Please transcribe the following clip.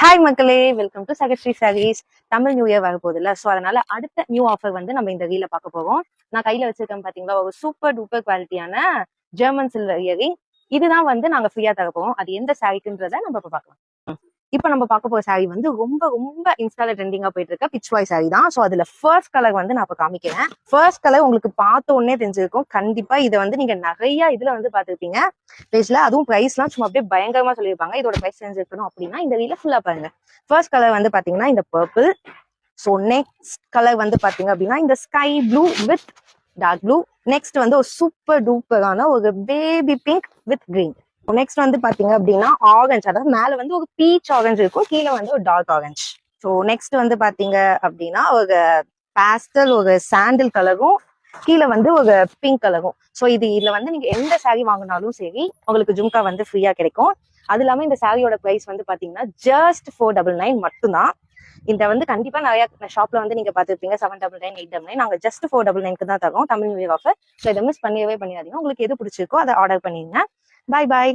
Hi மக்களே, welcome to Sahasri sarees. Tamil new year வரப்போகுதுல்ல, so அதனால அடுத்த நியூ ஆஃபர் வந்து நம்ம இந்த ரீல பார்க்க போறோம். நான் கையில வச்சிருக்கேன் பாத்தீங்களா, ஒரு சூப்பர் டூப்பர் குவாலிட்டியான ஜெர்மன் சில்வர் இயரிங். இதுதான் வந்து நாங்க ஃப்ரீயா தர போறோம். அது எந்த சாரிக்குன்றத நம்ம இப்ப பார்க்கலாம். இப்ப நம்ம பார்க்க போற சாரி வந்து ரொம்ப ரொம்ப இன்ஸ்டால ட்ரெண்டிங்கா போயிட்டு இருக்க பிச்வாய் சாரி தான். ஸோ அதுல ஃபர்ஸ்ட் கலர் வந்து நான் இப்ப காமிக்கிறேன். ஃபர்ஸ்ட் கலர் உங்களுக்கு பார்த்த உடனே தெரிஞ்சிருக்கும். கண்டிப்பா இதை வந்து நீங்க நிறைய இதுல வந்து பாத்துருப்பீங்க பேஜ்ல. அதுவும் பிரைஸ் எல்லாம் சும்மா அப்படியே பயங்கரமா சொல்லியிருப்பாங்க. இதோட பிரைஸ் தெரிஞ்சிருக்கணும் அப்படின்னா இந்த ரீல ஃபுல்லா பாருங்க. ஃபர்ஸ்ட் கலர் வந்து பாத்தீங்கன்னா இந்த பர்பிள். ஸோ நெக்ஸ்ட் கலர் வந்து பாத்தீங்க அப்படின்னா இந்த sky blue with dark blue. Next வந்து ஒரு சூப்பர் டூப்பரான ஒரு baby pink with green. Next வந்து பாத்தீங்க அப்படின்னா ஆரஞ்சு, அதாவது மேல வந்து ஒரு பீச் ஆரஞ்சு இருக்கும், கீழே வந்து ஒரு டார்க் ஆரஞ்சு. ஸோ நெக்ஸ்ட் வந்து பாத்தீங்க அப்படின்னா ஒரு பேஸ்டல் ஒரு சாண்டில் கலரும், கீழே வந்து ஒரு பிங்க் கலரும். ஸோ இதுல வந்து நீங்க எந்த சாரீ வாங்கினாலும் சரி உங்களுக்கு ஜும்கா வந்து ஃப்ரீயா கிடைக்கும். அது இல்லாம இந்த சாரியோட பிரைஸ் வந்து பாத்தீங்கன்னா ஜஸ்ட் 499 மட்டும்தான். இந்த வந்து கண்டிப்பா நிறைய ஷாப்ல வந்து நீங்க பாத்துருப்பீங்க 799, 899. நாங்க ஜஸ்ட் 499 தான் தரோம் Tamil new year offer. So இதை மிஸ் பண்ணிடவே பண்ணிடாதீங்க. உங்களுக்கு எது பிடிச்சிருக்கோ அதை ஆர்டர் பண்ணிடுங்க. பாய் பாய்.